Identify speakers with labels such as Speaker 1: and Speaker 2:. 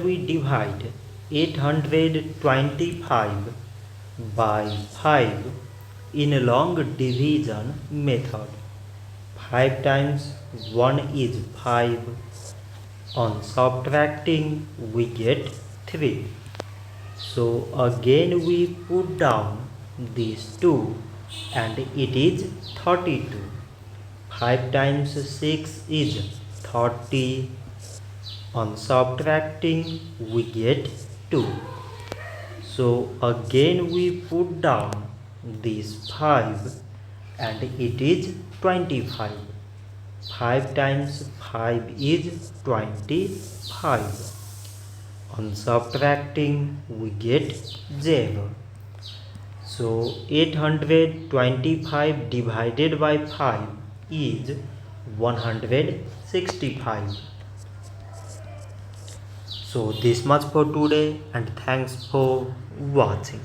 Speaker 1: we divide 825 by 5 in a long division method. 5 times 1 is 5. On subtracting we get 3. So again we put down these 2 and it is 32. 5 times 6 is 30. On subtracting we get 2. So again we put down this 5 and it is 25. 5 times 5 is 25. On subtracting we get 0. So 825 divided by 5 is 165. So this much for today and thanks for watching.